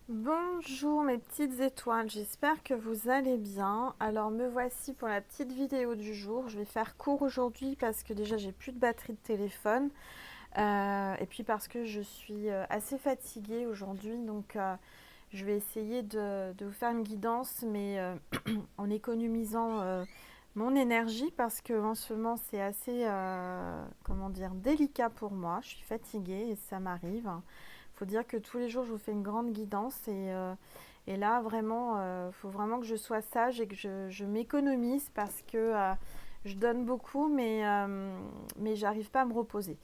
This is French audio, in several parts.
Bonjour mes petites étoiles, j'espère que vous allez bien. Alors me voici pour la petite vidéo du jour. Je vais faire court aujourd'hui parce que déjà j'ai plus de batterie de téléphone et puis parce que je suis assez fatiguée aujourd'hui. Donc je vais essayer de vous faire une guidance mais en économisant mon énergie parce que en ce moment c'est assez comment dire délicat pour moi. Je suis fatiguée et ça m'arrive. Faut dire que tous les jours, je vous fais une grande guidance et là, vraiment, faut vraiment que je sois sage et que je m'économise parce que je donne beaucoup, mais j'arrive pas à me reposer.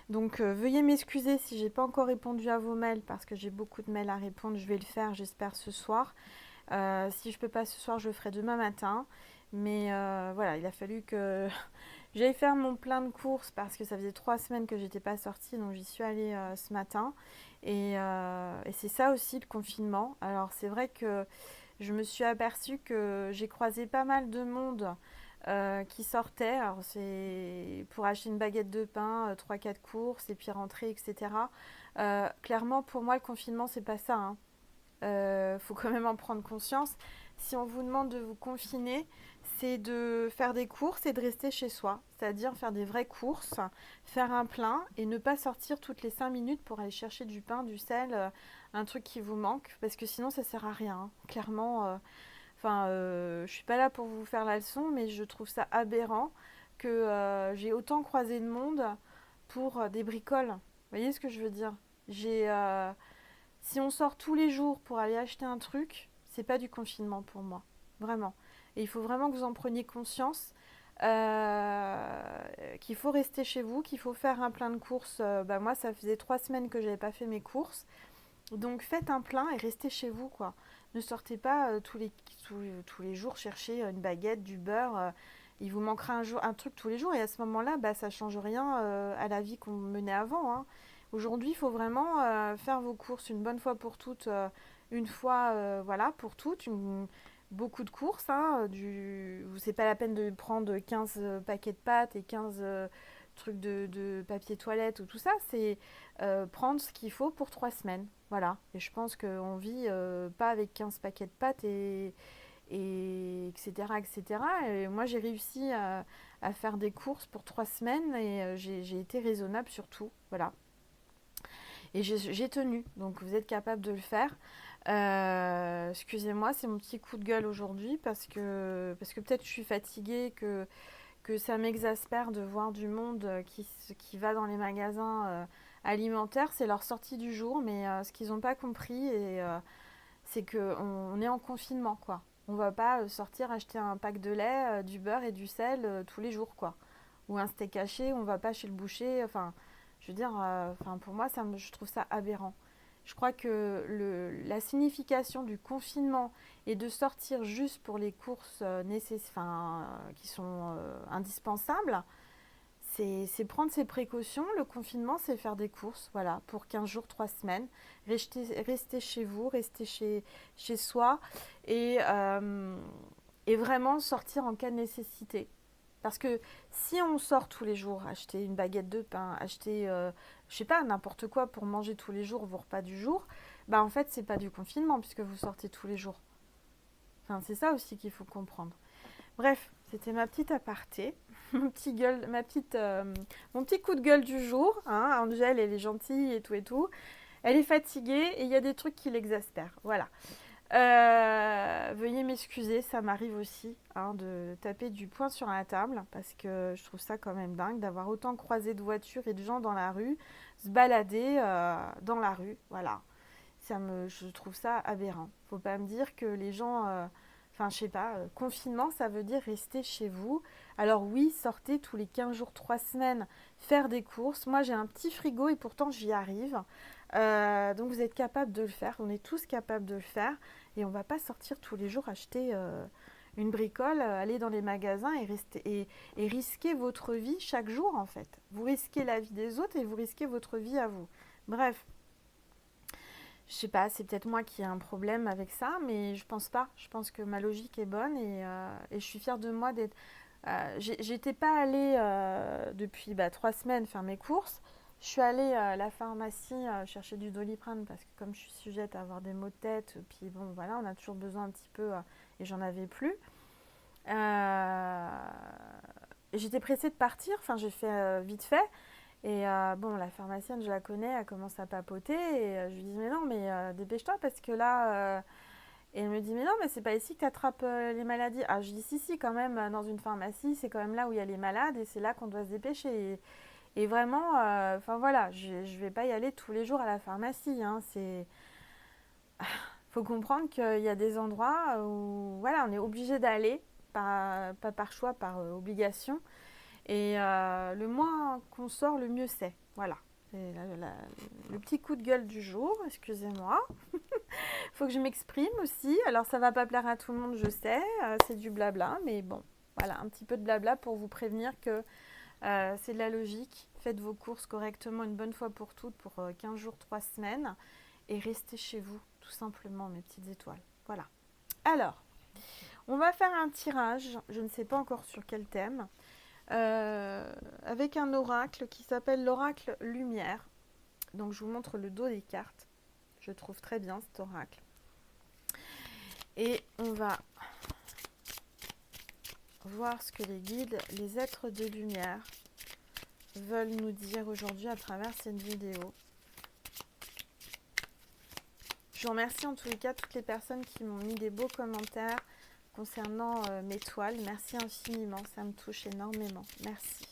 Donc, veuillez m'excuser si j'ai pas encore répondu à vos mails parce que j'ai beaucoup de mails à répondre. Je vais le faire, j'espère, ce soir. Si je peux pas ce soir, je le ferai demain matin. Mais voilà, il a fallu que j'aille faire mon plein de courses parce que ça faisait 3 semaines que j'étais pas sortie, donc j'y suis allée ce matin. Et c'est ça aussi le confinement. Alors c'est vrai que je me suis aperçue que j'ai croisé pas mal de monde qui sortait. Alors c'est pour acheter une baguette de pain, 3-4 courses et puis rentrer, etc. Clairement, pour moi, le confinement, c'est pas ça, hein. Faut quand même en prendre conscience. Si on vous demande de vous confiner, c'est de faire des courses et de rester chez soi. C'est-à-dire faire des vraies courses, faire un plein et ne pas sortir toutes les 5 minutes pour aller chercher du pain, du sel, un truc qui vous manque. Parce que sinon, ça sert à rien, hein. Clairement, je suis pas là pour vous faire la leçon, mais je trouve ça aberrant que j'ai autant croisé de monde pour des bricoles. Vous voyez ce que je veux dire? J'ai Si on sort tous les jours pour aller acheter un truc, c'est pas du confinement pour moi. Vraiment. Et il faut vraiment que vous en preniez conscience. Qu'il faut rester chez vous, qu'il faut faire un plein de courses. Moi, ça faisait 3 semaines que j'avais pas fait mes courses. Donc faites un plein et restez chez vous, quoi. Ne sortez pas tous les jours chercher une baguette, du beurre. Il vous manquera un truc tous les jours et à ce moment-là, ça change rien à la vie qu'on menait avant, hein. Aujourd'hui, il faut vraiment faire vos courses une bonne fois pour toutes, une fois voilà pour toutes, beaucoup de courses, hein, c'est pas la peine de prendre 15 paquets de pâtes et 15 trucs de papier toilette ou tout ça, c'est prendre ce qu'il faut pour 3 semaines. Voilà. Et je pense qu'on vit pas avec 15 paquets de pâtes et etc. etc. Et moi, j'ai réussi à faire des courses pour 3 semaines et j'ai été raisonnable sur tout. Voilà. Et j'ai tenu. Donc, vous êtes capable de le faire. Excusez-moi, c'est mon petit coup de gueule aujourd'hui parce que peut-être je suis fatiguée, que ça m'exaspère de voir du monde qui va dans les magasins alimentaires. C'est leur sortie du jour, mais ce qu'ils n'ont pas compris, c'est qu'on est en confinement, quoi. On va pas sortir acheter un pack de lait, du beurre et du sel tous les jours, quoi. Ou un steak haché, on va pas chez le boucher. Enfin, je veux dire, pour moi, je trouve ça aberrant. Je crois que la signification du confinement et de sortir juste pour les courses qui sont indispensables, c'est prendre ses précautions. Le confinement, c'est faire des courses, voilà, pour 15 jours, 3 semaines. Rester chez vous, rester chez soi et vraiment sortir en cas de nécessité. Parce que si on sort tous les jours, acheter une baguette de pain, acheter, je sais pas, n'importe quoi pour manger tous les jours, vos repas du jour, en fait, c'est pas du confinement puisque vous sortez tous les jours. Enfin, c'est ça aussi qu'il faut comprendre. Bref, c'était ma petite aparté, mon petit coup de gueule du jour. Hein. Angèle, elle est gentille et tout et tout. Elle est fatiguée et il y a des trucs qui l'exaspèrent. Voilà. Veuillez m'excuser, ça m'arrive aussi hein, de taper du poing sur la table parce que je trouve ça quand même dingue d'avoir autant croisé de voitures et de gens dans la rue, se balader dans la rue. Voilà. Je trouve ça aberrant. Faut pas me dire que les gens, je sais pas, confinement, ça veut dire rester chez vous. Alors oui, sortez tous les 15 jours, 3 semaines, faire des courses. Moi, j'ai un petit frigo et pourtant j'y arrive. Donc vous êtes capable de le faire. On est tous capables de le faire. Et on va pas sortir tous les jours acheter une bricole, aller dans les magasins et risquer votre vie chaque jour en fait. Vous risquez la vie des autres et vous risquez votre vie à vous. Bref, je sais pas, c'est peut-être moi qui ai un problème avec ça, mais je pense pas. Je pense que ma logique est bonne et je suis fière de moi d'être. J'étais pas allée depuis 3 semaines faire mes courses. Je suis allée à la pharmacie chercher du Doliprane parce que comme je suis sujette à avoir des maux de tête, puis bon voilà, on a toujours besoin un petit peu et j'en avais plus. Euh, J'étais pressée de partir, enfin j'ai fait vite fait. Et bon, la pharmacienne, je la connais, elle commence à papoter et je lui dis mais non, mais dépêche-toi parce que là. Et elle me dit mais non, mais c'est pas ici que tu attrapes les maladies. Ah, je dis si, si, quand même, dans une pharmacie, c'est quand même là où il y a les malades et c'est là qu'on doit se dépêcher. Et vraiment, enfin voilà, je vais pas y aller tous les jours à la pharmacie. Hein, faut comprendre qu'il y a des endroits où voilà, on est obligé d'aller, pas par choix, par obligation. Et le moins qu'on sort, le mieux c'est. Voilà. C'est le petit coup de gueule du jour, excusez-moi. Faut que je m'exprime aussi. Alors ça va pas plaire à tout le monde, je sais. C'est du blabla, mais bon, voilà, un petit peu de blabla pour vous prévenir que c'est de la logique. Faites vos courses correctement une bonne fois pour toutes pour 15 jours, 3 semaines. Et restez chez vous, tout simplement, mes petites étoiles. Voilà. Alors, on va faire un tirage, je ne sais pas encore sur quel thème, avec un oracle qui s'appelle l'oracle Lumière. Donc je vous montre le dos des cartes. Je trouve très bien cet oracle. Et on va voir ce que les guides, les êtres de lumière veulent nous dire aujourd'hui à travers cette vidéo. Je vous remercie en tous les cas toutes les personnes qui m'ont mis des beaux commentaires concernant mes toiles. Merci infiniment, ça me touche énormément. Merci.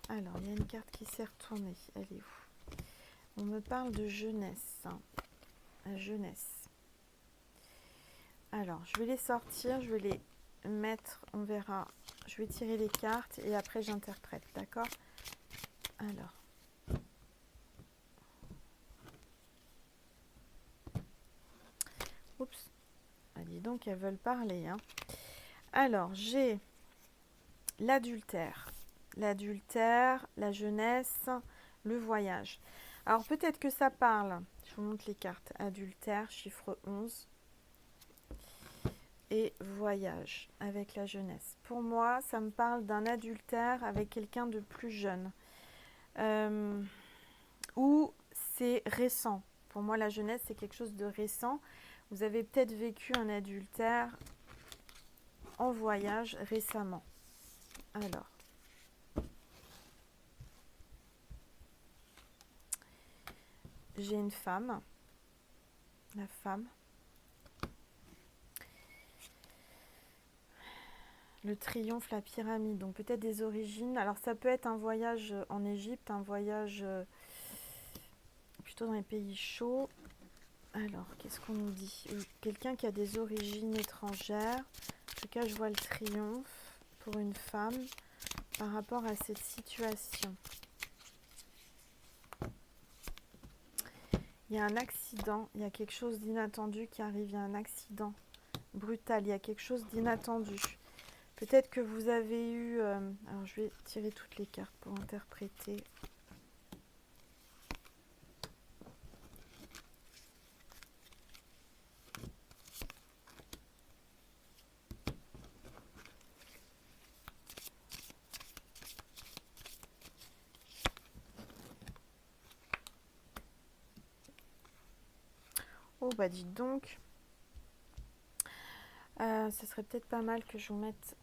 Alors, il y a une carte qui s'est retournée. Elle est où? On me parle de jeunesse. Jeunesse. Alors, je vais les sortir, je vais les mettre, on verra. Je vais tirer les cartes et après j'interprète, d'accord? Alors. Oups. Allez, donc elles veulent parler. Hein. Alors, j'ai l'adultère. L'adultère, la jeunesse, le voyage. Alors, peut-être que ça parle. Je vous montre les cartes. Adultère, chiffre 11. Et voyage avec la jeunesse. Pour moi, ça me parle d'un adultère avec quelqu'un de plus jeune. Ou c'est récent. Pour moi, la jeunesse, c'est quelque chose de récent. Vous avez peut-être vécu un adultère en voyage récemment. Alors. J'ai une femme. La femme. Le triomphe, la pyramide. Donc peut-être des origines. Alors ça peut être un voyage en Égypte, un voyage plutôt dans les pays chauds. Alors, qu'est-ce qu'on nous dit? Quelqu'un qui a des origines étrangères. En tout cas, je vois le triomphe pour une femme par rapport à cette situation. Il y a un accident, il y a quelque chose d'inattendu qui arrive, il y a un accident brutal, il y a quelque chose d'inattendu. Peut-être que vous avez eu... alors, je vais tirer toutes les cartes pour interpréter. Oh, bah dites donc. Ce serait peut-être pas mal que je vous mette...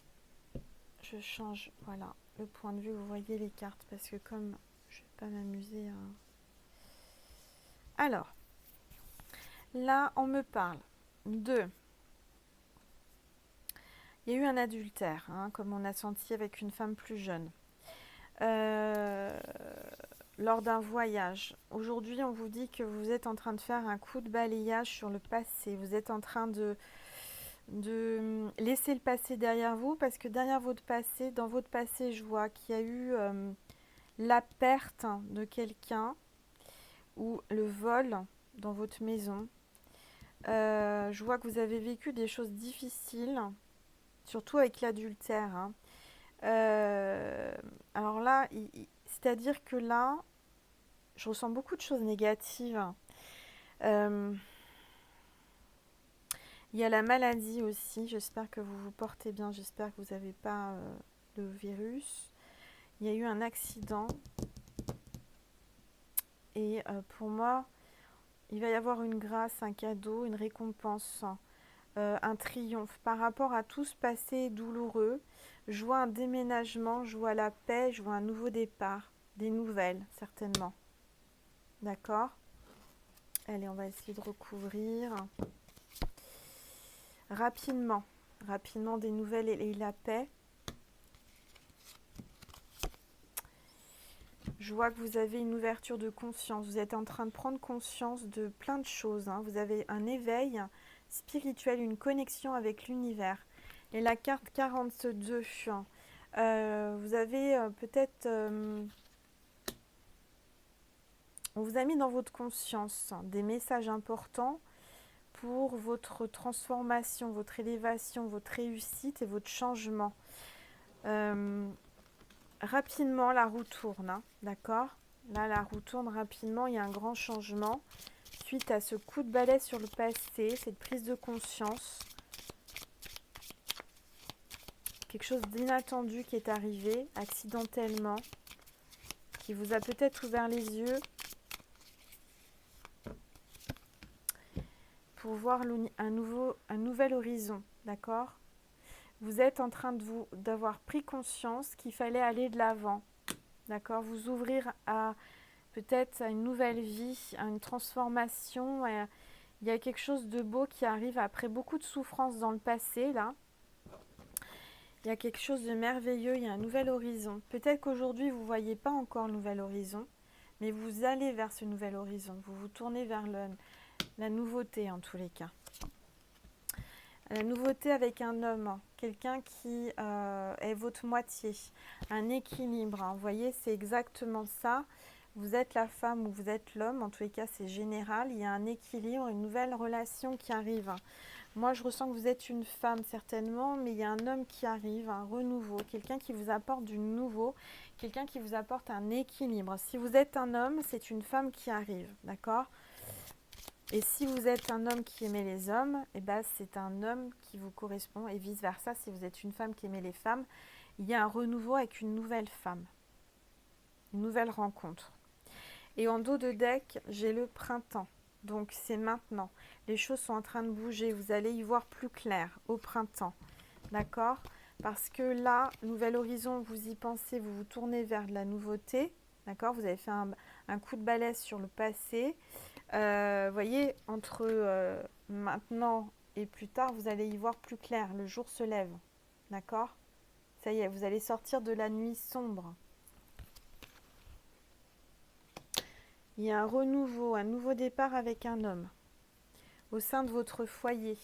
Je change, voilà, le point de vue. Vous voyez les cartes, parce que comme je vais pas m'amuser à... Alors, là, on me parle de... Il y a eu un adultère, hein, comme on a senti avec une femme plus jeune. Lors d'un voyage. Aujourd'hui, on vous dit que vous êtes en train de faire un coup de balayage sur le passé. Vous êtes en train de laisser le passé derrière vous, parce que derrière votre passé, dans votre passé, je vois qu'il y a eu la perte de quelqu'un ou le vol dans votre maison. Je vois que vous avez vécu des choses difficiles, surtout avec l'adultère. Hein. Alors là, c'est-à-dire que là, je ressens beaucoup de choses négatives. Il y a la maladie aussi. J'espère que vous vous portez bien. J'espère que vous n'avez pas le virus. Il y a eu un accident. Et pour moi, il va y avoir une grâce, un cadeau, une récompense, un triomphe. Par rapport à tout ce passé douloureux, je vois un déménagement, je vois la paix, je vois un nouveau départ. Des nouvelles, certainement. D'accord? Allez, on va essayer de recouvrir. Rapidement. Rapidement, des nouvelles et la paix. Je vois que vous avez une ouverture de conscience. Vous êtes en train de prendre conscience de plein de choses. Vous avez un éveil spirituel, une connexion avec l'univers. Et la carte 42, vous avez peut-être... on vous a mis dans votre conscience des messages importants pour votre transformation, votre élévation, votre réussite et votre changement. Rapidement, la roue tourne, d'accord? Là, la roue tourne rapidement, il y a un grand changement. Suite à ce coup de balai sur le passé, cette prise de conscience, quelque chose d'inattendu qui est arrivé, accidentellement, qui vous a peut-être ouvert les yeux pour voir un nouvel horizon, d'accord? Vous êtes en train d'avoir pris conscience qu'il fallait aller de l'avant, d'accord? Vous ouvrir à peut-être à une nouvelle vie, à une transformation. Il y a quelque chose de beau qui arrive après beaucoup de souffrances dans le passé, là. Il y a quelque chose de merveilleux, il y a un nouvel horizon. Peut-être qu'aujourd'hui, vous ne voyez pas encore le nouvel horizon, mais vous allez vers ce nouvel horizon. Vous vous tournez vers la nouveauté, en tous les cas. La nouveauté avec un homme, quelqu'un qui est votre moitié, un équilibre. Vous voyez, c'est exactement ça. Vous êtes la femme ou vous êtes l'homme, en tous les cas c'est général, il y a un équilibre, une nouvelle relation qui arrive. Moi je ressens que vous êtes une femme certainement, mais il y a un homme qui arrive, un renouveau, quelqu'un qui vous apporte du nouveau, quelqu'un qui vous apporte un équilibre. Si vous êtes un homme, c'est une femme qui arrive, d'accord? Et si vous êtes un homme qui aimait les hommes, eh ben, c'est un homme qui vous correspond et vice versa. Si vous êtes une femme qui aimait les femmes, il y a un renouveau avec une nouvelle femme, une nouvelle rencontre. Et en dos de deck, j'ai le printemps. Donc c'est maintenant. Les choses sont en train de bouger. Vous allez y voir plus clair au printemps. D'accord? Parce que là, nouvel horizon, vous y pensez, vous vous tournez vers de la nouveauté. D'accord? Vous avez fait un coup de balai sur le passé. Vous voyez, entre maintenant et plus tard, vous allez y voir plus clair. Le jour se lève. D'accord? Ça y est, vous allez sortir de la nuit sombre. Il y a un renouveau, un nouveau départ avec un homme. Au sein de votre foyer,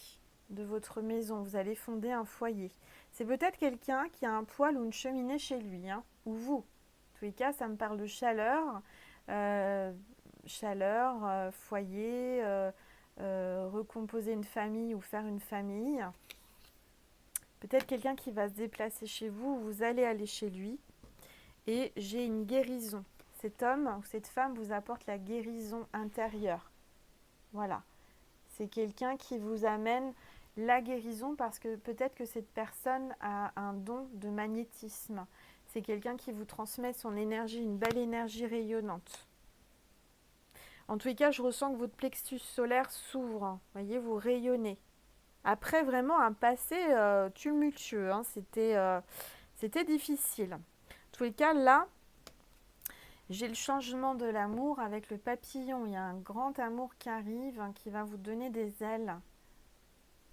de votre maison, vous allez fonder un foyer. C'est peut-être quelqu'un qui a un poêle ou une cheminée chez lui, ou vous. En tous les cas, ça me parle de chaleur, foyer, recomposer une famille ou faire une famille. Peut-être quelqu'un qui va se déplacer chez vous, vous allez aller chez lui. Et j'ai une guérison. Cet homme ou cette femme vous apporte la guérison intérieure. Voilà. C'est quelqu'un qui vous amène la guérison parce que peut-être que cette personne a un don de magnétisme. C'est quelqu'un qui vous transmet son énergie, une belle énergie rayonnante. En tous les cas, je ressens que votre plexus solaire s'ouvre. Vous voyez, vous rayonnez. Après vraiment un passé tumultueux, c'était difficile. En tous les cas, là, j'ai le changement de l'amour avec le papillon. Il y a un grand amour qui arrive, qui va vous donner des ailes.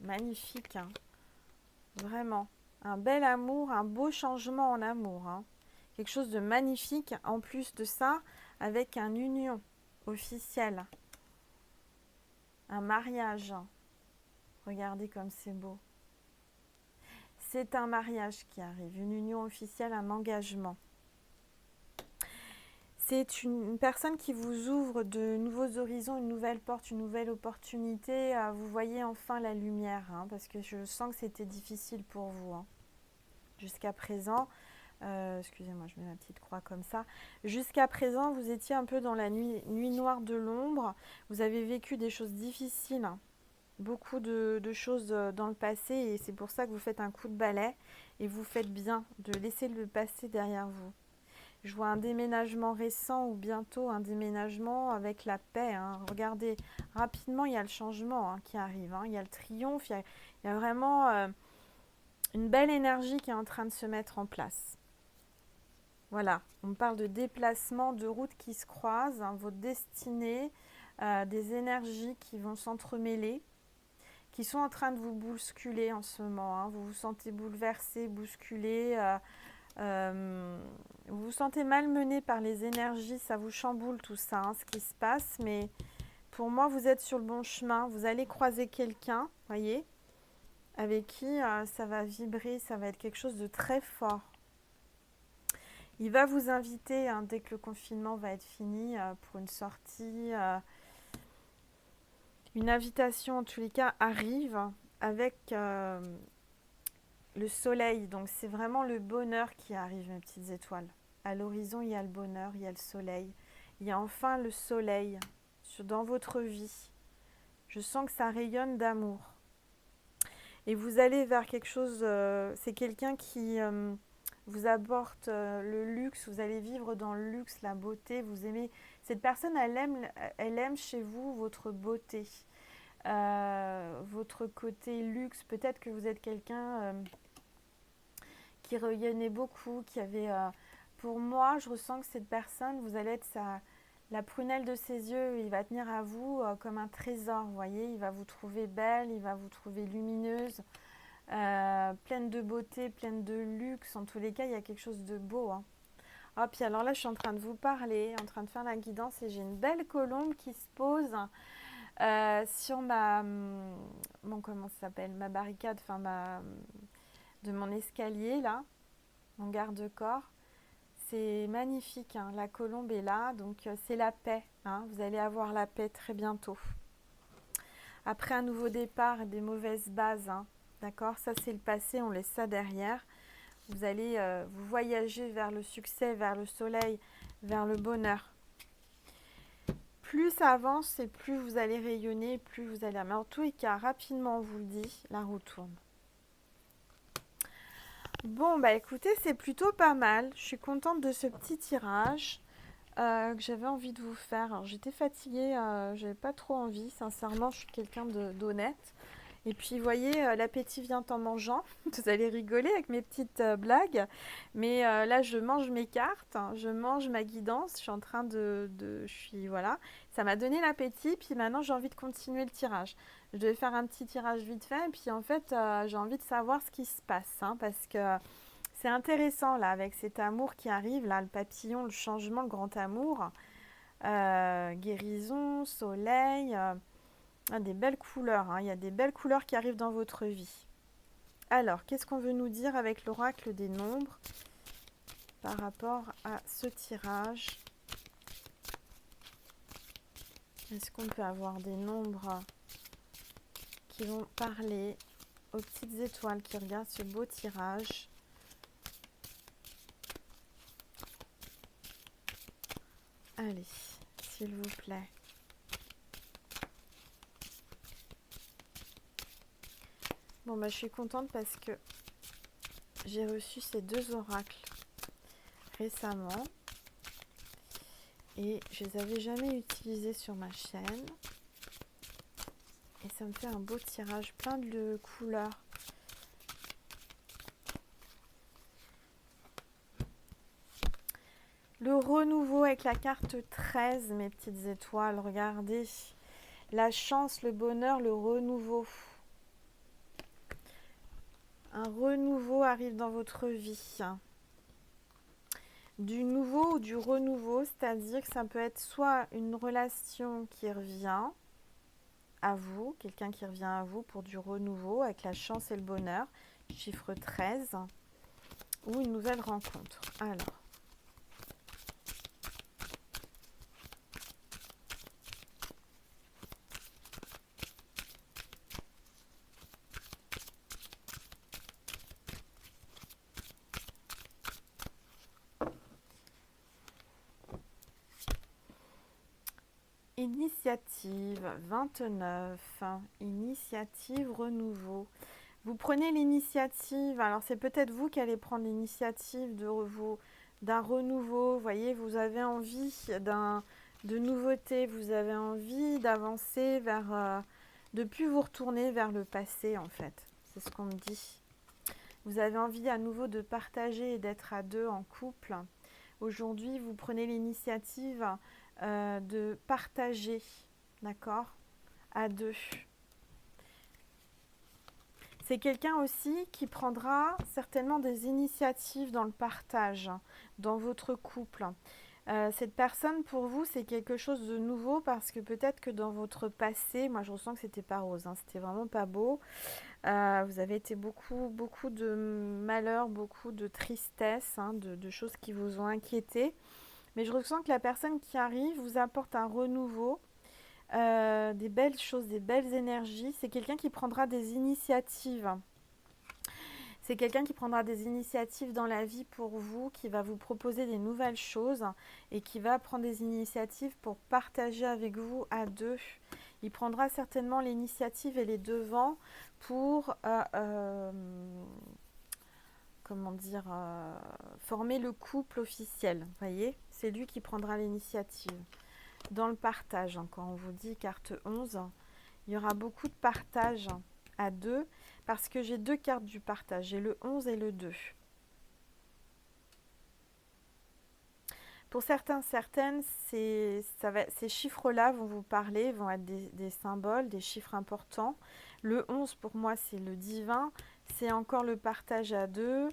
Magnifique, vraiment. Un bel amour, un beau changement en amour. Quelque chose de magnifique. En plus de ça, avec une union officielle. Un mariage. Regardez comme c'est beau. C'est un mariage qui arrive. Une union officielle, un engagement. C'est une personne qui vous ouvre de nouveaux horizons, une nouvelle porte, une nouvelle opportunité. Vous voyez enfin la lumière, parce que je sens que c'était difficile pour vous. Jusqu'à présent, excusez-moi, je mets ma petite croix comme ça. Jusqu'à présent, vous étiez un peu dans la nuit noire de l'ombre. Vous avez vécu des choses difficiles, beaucoup de choses dans le passé, et c'est pour ça que vous faites un coup de balai et vous faites bien de laisser le passé derrière vous. Je vois un déménagement récent ou bientôt un déménagement avec la paix, hein. Regardez, rapidement, il y a le changement, hein, qui arrive, hein. Il y a le triomphe, il y a vraiment une belle énergie qui est en train de se mettre en place. Voilà, on parle de déplacement, de routes qui se croisent, hein, votre destinée, des énergies qui vont s'entremêler, qui sont en train de vous bousculer en ce moment, hein. Vous vous sentez bouleversé, bousculé, vous vous sentez malmené par les énergies, ça vous chamboule tout ça, hein, ce qui se passe, mais pour moi, vous êtes sur le bon chemin. Vous allez croiser quelqu'un, voyez, avec qui ça va vibrer, ça va être quelque chose de très fort. Il va vous inviter, hein, dès que le confinement va être fini, pour une sortie. Une invitation, en tous les cas, arrive avec le soleil. Donc, c'est vraiment le bonheur qui arrive, mes petites étoiles. À l'horizon, il y a le bonheur, il y a le soleil. Il y a enfin le soleil dans votre vie. Je sens que ça rayonne d'amour. Et vous allez vers quelque chose, c'est quelqu'un qui vous apporte le luxe, vous allez vivre dans le luxe, la beauté, vous aimez. Cette personne, elle aime chez vous votre beauté, votre côté luxe. Peut-être que vous êtes quelqu'un qui rayonnait beaucoup, qui avait... pour moi, je ressens que cette personne, vous allez être la prunelle de ses yeux, il va tenir à vous comme un trésor, vous voyez, il va vous trouver belle, il va vous trouver lumineuse, pleine de beauté, pleine de luxe. En tous les cas, il y a quelque chose de beau, hein. Ah, puis alors là, je suis en train de vous parler, en train de faire la guidance, et j'ai une belle colombe qui se pose sur comment ça s'appelle, ma barricade, enfin de mon escalier là, mon garde-corps. C'est magnifique, hein. La colombe est là, donc c'est la paix, hein. Vous allez avoir la paix très bientôt. Après un nouveau départ et des mauvaises bases, hein. D'accord, ça c'est le passé, on laisse ça derrière. Vous allez vous voyager vers le succès, vers le soleil, vers le bonheur. Plus ça avance et plus vous allez rayonner, plus vous allez... Mais en tous les cas, rapidement, on vous le dit, la roue tourne. Bon, bah écoutez, c'est plutôt pas mal. Je suis contente de ce petit tirage que j'avais envie de vous faire. Alors, j'étais fatiguée, j'avais pas trop envie. Sincèrement, je suis quelqu'un d'honnête. Et puis, vous voyez, l'appétit vient en mangeant. Vous allez rigoler avec mes petites blagues. Mais là, je mange mes cartes, hein, je mange ma guidance. Je suis en train voilà. Ça m'a donné l'appétit. Puis maintenant, j'ai envie de continuer le tirage. Je devais faire un petit tirage vite fait. Et puis, en fait, j'ai envie de savoir ce qui se passe, hein, parce que c'est intéressant, là, avec cet amour qui arrive, là, le papillon, le changement, le grand amour. Guérison, soleil... des belles couleurs, hein. Il y a des belles couleurs qui arrivent dans votre vie. Alors, qu'est-ce qu'on veut nous dire avec l'oracle des nombres par rapport à ce tirage? Est-ce qu'on peut avoir des nombres qui vont parler aux petites étoiles qui regardent ce beau tirage? Allez, s'il vous plaît. Bon, bah, je suis contente parce que j'ai reçu ces deux oracles récemment et je les avais jamais utilisés sur ma chaîne. Et ça me fait un beau tirage, plein de couleurs. Le renouveau avec la carte 13, mes petites étoiles, regardez. La chance, le bonheur, le renouveau. Un renouveau arrive dans votre vie. Du nouveau ou du renouveau, c'est-à-dire que ça peut être soit une relation qui revient à vous, quelqu'un qui revient à vous pour du renouveau avec la chance et le bonheur, chiffre 13, ou une nouvelle rencontre. Alors, initiative 29, initiative renouveau. Vous prenez l'initiative, alors c'est peut-être vous qui allez prendre l'initiative de vous d'un renouveau. Vous voyez, vous avez envie de nouveautés, vous avez envie d'avancer vers, de plus vous retourner vers le passé en fait. C'est ce qu'on me dit. Vous avez envie à nouveau de partager et d'être à deux en couple. Aujourd'hui, vous prenez l'initiative de partager, d'accord, à deux. C'est quelqu'un aussi qui prendra certainement des initiatives dans le partage, dans votre couple. Cette personne, pour vous, c'est quelque chose de nouveau parce que peut-être que dans votre passé, moi je ressens que c'était pas rose, hein, c'était vraiment pas beau. Vous avez été beaucoup de malheur, beaucoup de tristesse, hein, de choses qui vous ont inquiété. Mais je ressens que la personne qui arrive vous apporte un renouveau, des belles choses, des belles énergies. C'est quelqu'un qui prendra des initiatives. C'est quelqu'un qui prendra des initiatives dans la vie pour vous, qui va vous proposer des nouvelles choses et qui va prendre des initiatives pour partager avec vous à deux. Il prendra certainement l'initiative et les devants pour comment dire, former le couple officiel. Vous voyez, c'est lui qui prendra l'initiative. Dans le partage, hein, quand on vous dit carte 11, il y aura beaucoup de partage à deux parce que j'ai deux cartes du partage. J'ai le 11 et le 2. Pour certains, certaines, ces chiffres-là vont vous parler, vont être des symboles, des chiffres importants. Le 11, pour moi, c'est le divin. C'est encore le partage à deux.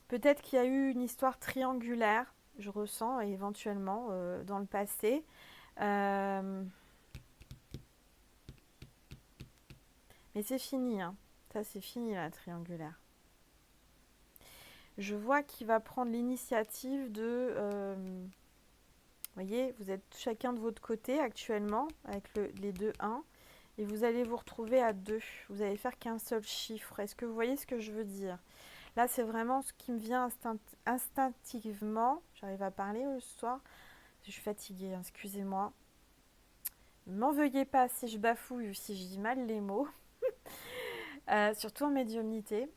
Peut-être qu'il y a eu une histoire triangulaire, je ressens, éventuellement, dans le passé. Mais c'est fini, hein. Ça, c'est fini, la triangulaire. Je vois qu'il va prendre l'initiative de... vous voyez, vous êtes chacun de votre côté actuellement, avec les deux 1. Et vous allez vous retrouver à 2. Vous allez faire qu'un seul chiffre. Est-ce que vous voyez ce que je veux dire? Là, c'est vraiment ce qui me vient instinctivement. J'arrive à parler ce soir. Je suis fatiguée, hein, excusez-moi. Ne m'en veuillez pas si je bafouille ou si je dis mal les mots. Surtout en médiumnité.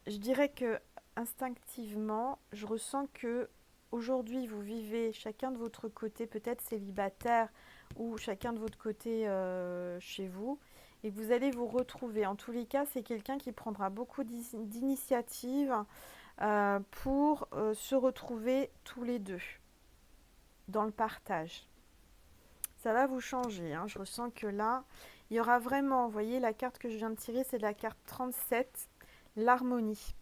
Je dirais que instinctivement, je ressens que aujourd'hui vous vivez chacun de votre côté, peut-être célibataire ou chacun de votre côté chez vous, et que vous allez vous retrouver. En tous les cas, c'est quelqu'un qui prendra beaucoup d'initiatives pour se retrouver tous les deux dans le partage. Ça va vous changer, hein. Je ressens que là, il y aura vraiment, vous voyez, la carte que je viens de tirer, c'est la carte 37, l'harmonie.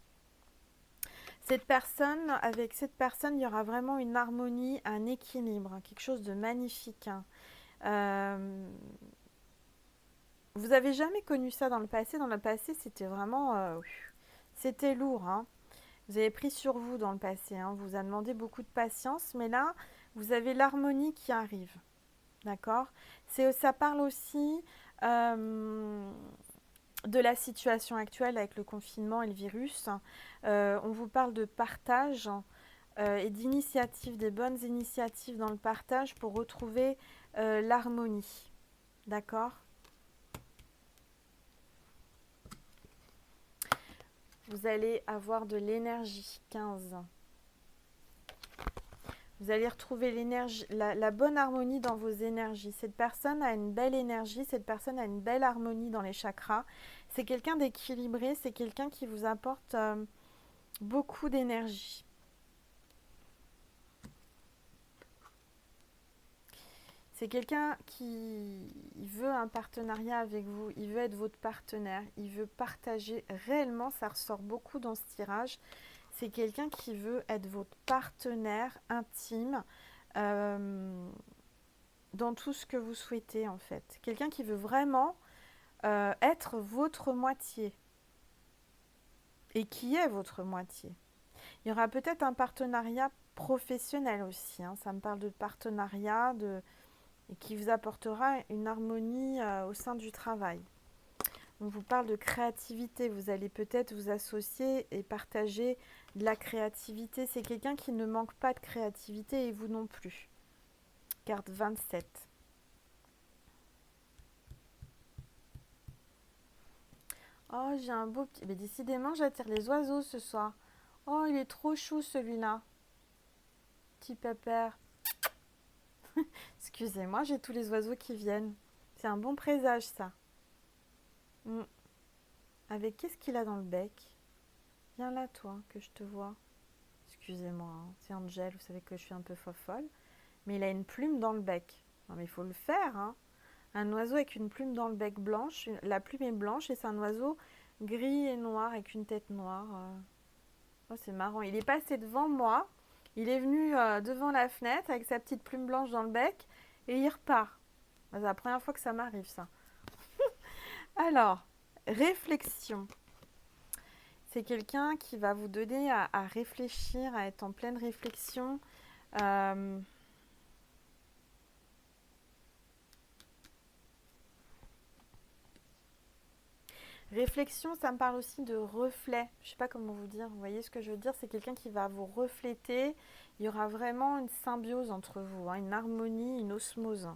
Avec cette personne, il y aura vraiment une harmonie, un équilibre, hein, quelque chose de magnifique. Hein. Vous n'avez jamais connu ça dans le passé. Dans le passé, c'était vraiment... c'était lourd. Hein. Vous avez pris sur vous dans le passé. Hein. On vous a demandé beaucoup de patience. Mais là, vous avez l'harmonie qui arrive. D'accord? Ça parle aussi de la situation actuelle avec le confinement et le virus. On vous parle de partage et d'initiatives, des bonnes initiatives dans le partage pour retrouver l'harmonie. D'accord? Vous allez avoir de l'énergie, 15. Vous allez retrouver l'énergie, la bonne harmonie dans vos énergies. Cette personne a une belle énergie, cette personne a une belle harmonie dans les chakras. C'est quelqu'un d'équilibré, c'est quelqu'un qui vous apporte beaucoup d'énergie. C'est quelqu'un qui veut un partenariat avec vous, il veut être votre partenaire, il veut partager réellement, ça ressort beaucoup dans ce tirage. C'est quelqu'un qui veut être votre partenaire intime dans tout ce que vous souhaitez en fait. Quelqu'un qui veut vraiment être votre moitié et qui est votre moitié. Il y aura peut-être un partenariat professionnel aussi. Hein. Ça me parle de partenariat et qui vous apportera une harmonie au sein du travail. On vous parle de créativité. Vous allez peut-être vous associer et partager de la créativité. C'est quelqu'un qui ne manque pas de créativité et vous non plus. Carte 27. Oh, j'ai un beau petit... Mais décidément, j'attire les oiseaux ce soir. Oh, il est trop chou celui-là. petit pépère. Excusez-moi, j'ai tous les oiseaux qui viennent. C'est un bon présage, ça. Mm. Avec qu'est-ce qu'il a dans le bec? Viens là, toi, que je te vois. Excusez-moi, hein, c'est Angel, vous savez que je suis un peu fofolle. Mais il a une plume dans le bec. Non, mais il faut le faire, hein. Un oiseau avec une plume dans le bec blanche. La plume est blanche et c'est un oiseau gris et noir avec une tête noire. Oh, c'est marrant. Il est passé devant moi. Il est venu devant la fenêtre avec sa petite plume blanche dans le bec et il repart. C'est la première fois que ça m'arrive, ça. Alors, réflexion. C'est quelqu'un qui va vous donner à réfléchir, à être en pleine réflexion. Réflexion, ça me parle aussi de reflet. Je ne sais pas comment vous dire. Vous voyez ce que je veux dire? C'est quelqu'un qui va vous refléter. Il y aura vraiment une symbiose entre vous, hein, une harmonie, une osmose.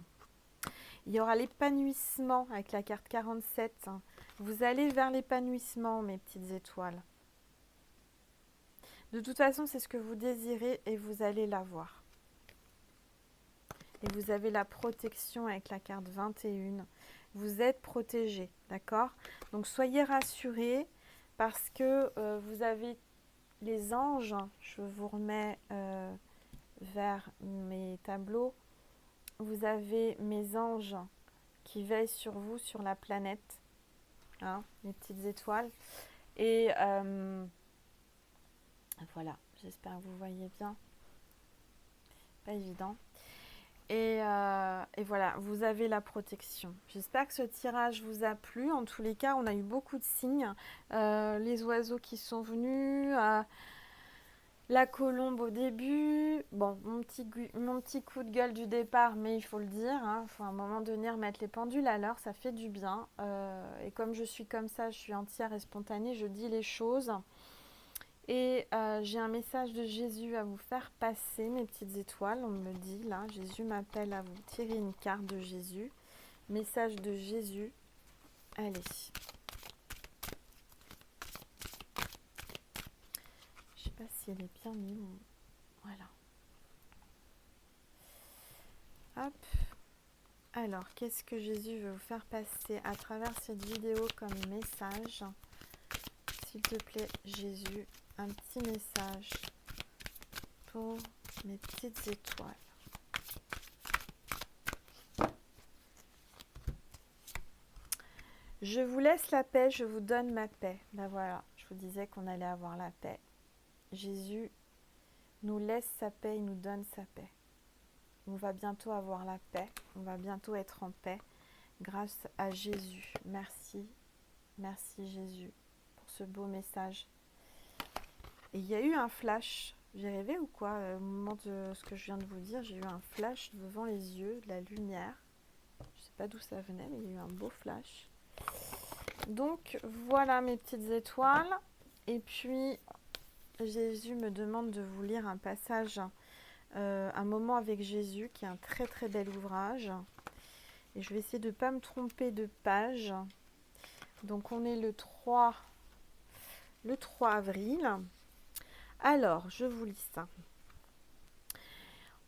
Il y aura l'épanouissement avec la carte 47. Vous allez vers l'épanouissement, mes petites étoiles. De toute façon, c'est ce que vous désirez et vous allez l'avoir. Et vous avez la protection avec la carte 21. Vous êtes protégé, d'accord? Donc soyez rassurés parce que vous avez les anges. Je vous remets vers mes tableaux. Vous avez mes anges qui veillent sur vous, sur la planète, hein, les petites étoiles. Et voilà, j'espère que vous voyez bien. Pas évident. Et voilà, vous avez la protection. J'espère que ce tirage vous a plu. En tous les cas, on a eu beaucoup de signes. Les oiseaux qui sont venus, la colombe au début. Bon, mon petit coup de gueule du départ, mais il faut le dire. Il faut à un moment donné remettre les pendules à l'heure, ça fait du bien. Et comme je suis comme ça, je suis entière et spontanée, je dis les choses. Et j'ai un message de Jésus à vous faire passer, mes petites étoiles. On me dit là, Jésus m'appelle à vous tirer une carte de Jésus. Message de Jésus. Allez. Je sais pas si elle est bien mise. Voilà. Hop. Alors, qu'est-ce que Jésus veut vous faire passer à travers cette vidéo comme message? S'il te plaît, Jésus, un petit message pour mes petites étoiles. Je vous laisse la paix, je vous donne ma paix. Ben voilà, je vous disais qu'on allait avoir la paix. Jésus nous laisse sa paix, il nous donne sa paix. On va bientôt avoir la paix, on va bientôt être en paix grâce à Jésus. Merci, merci Jésus pour ce beau message. Et il y a eu un flash. J'ai rêvé ou quoi? Au moment de ce que je viens de vous dire, j'ai eu un flash devant les yeux, de la lumière. Je sais pas d'où ça venait, mais il y a eu un beau flash. Donc voilà mes petites étoiles. Et puis Jésus me demande de vous lire un passage, un moment avec Jésus, qui est un très très bel ouvrage. Et je vais essayer de ne pas me tromper de page. Donc on est le 3 avril. Alors, je vous lis ça.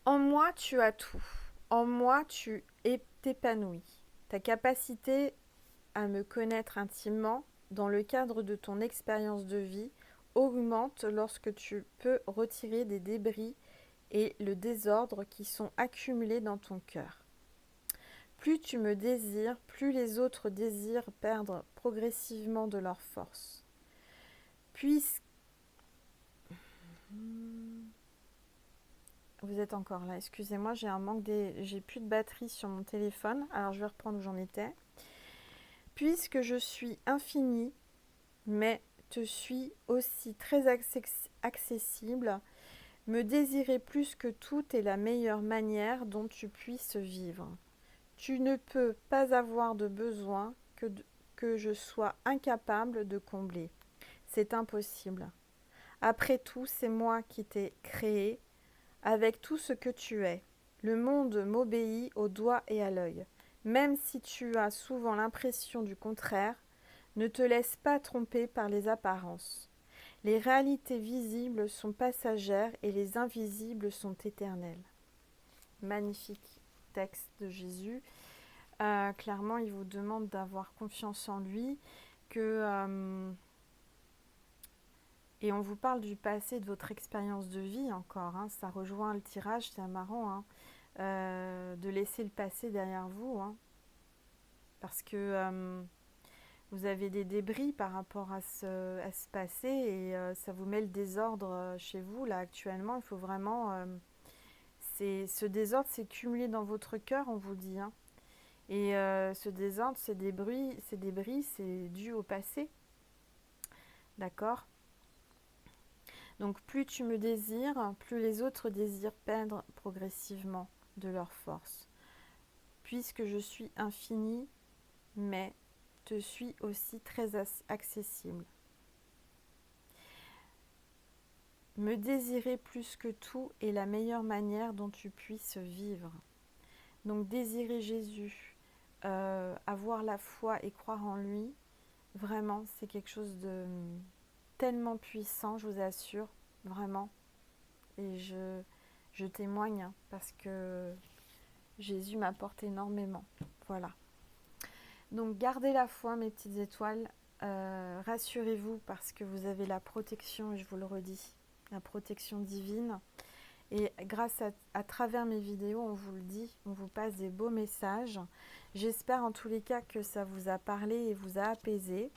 En moi, tu as tout. En moi, tu es épanoui. Ta capacité à me connaître intimement, dans le cadre de ton expérience de vie, augmente lorsque tu peux retirer des débris et le désordre qui sont accumulés dans ton cœur. Plus tu me désires, plus les autres désirent perdre progressivement de leur force. Puisque vous êtes encore là, excusez-moi, j'ai plus de batterie sur mon téléphone, alors je vais reprendre où j'en étais. Puisque je suis infini, mais te suis aussi très accessible, me désirer plus que tout est la meilleure manière dont tu puisses vivre. Tu ne peux pas avoir de besoin que je sois incapable de combler. C'est impossible. Après tout, c'est moi qui t'ai créé, avec tout ce que tu es. Le monde m'obéit au doigt et à l'œil. Même si tu as souvent l'impression du contraire, ne te laisse pas tromper par les apparences. Les réalités visibles sont passagères et les invisibles sont éternelles. Magnifique texte de Jésus. Clairement, il vous demande d'avoir confiance en lui, et on vous parle du passé, de votre expérience de vie encore. Hein, ça rejoint le tirage, c'est marrant, hein, de laisser le passé derrière vous, hein, parce que vous avez des débris par rapport à ce passé et ça vous met le désordre chez vous là actuellement. Il faut vraiment, ce désordre s'est cumulé dans votre cœur, on vous dit, hein. Et ce désordre, ces débris, c'est dû au passé, d'accord? Donc plus tu me désires, plus les autres désirent perdre progressivement de leur force. Puisque je suis infini, mais te suis aussi très accessible. Me désirer plus que tout est la meilleure manière dont tu puisses vivre. Donc désirer Jésus, avoir la foi et croire en lui, vraiment c'est quelque chose de tellement puissant, je vous assure, vraiment. Et je témoigne, hein, parce que Jésus m'apporte énormément. Voilà. Donc gardez la foi, mes petites étoiles. Rassurez-vous parce que vous avez la protection, et je vous le redis, la protection divine. Et grâce à travers mes vidéos, on vous le dit, on vous passe des beaux messages. J'espère en tous les cas que ça vous a parlé et vous a apaisé.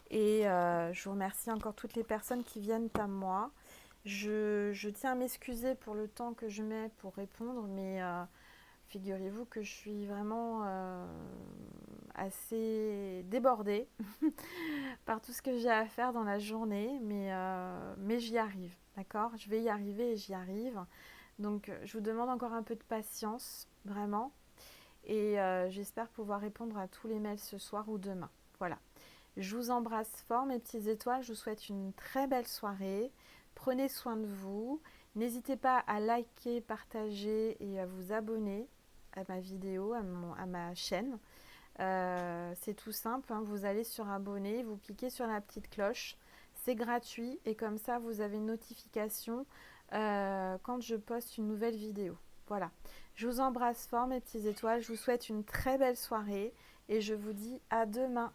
Et je vous remercie encore toutes les personnes qui viennent à moi. Je tiens à m'excuser pour le temps que je mets pour répondre, mais figurez-vous que je suis vraiment assez débordée par tout ce que j'ai à faire dans la journée, mais j'y arrive, d'accord? Je vais y arriver et j'y arrive. Donc je vous demande encore un peu de patience, vraiment, et j'espère pouvoir répondre à tous les mails ce soir ou demain. Voilà. Je vous embrasse fort, mes petites étoiles. Je vous souhaite une très belle soirée. Prenez soin de vous. N'hésitez pas à liker, partager et à vous abonner à ma vidéo, à ma chaîne. C'est tout simple, hein. Vous allez sur abonner, vous cliquez sur la petite cloche. C'est gratuit et comme ça, vous avez une notification quand je poste une nouvelle vidéo. Voilà. Je vous embrasse fort, mes petites étoiles. Je vous souhaite une très belle soirée et je vous dis à demain.